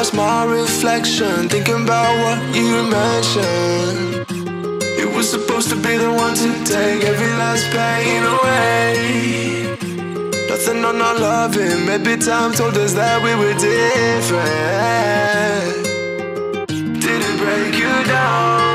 lost my reflection, thinking about what you mentioned. You were supposed to be the one to take every last pain away. Nothing on our loving, maybe time told us that we were different. Did it break you down?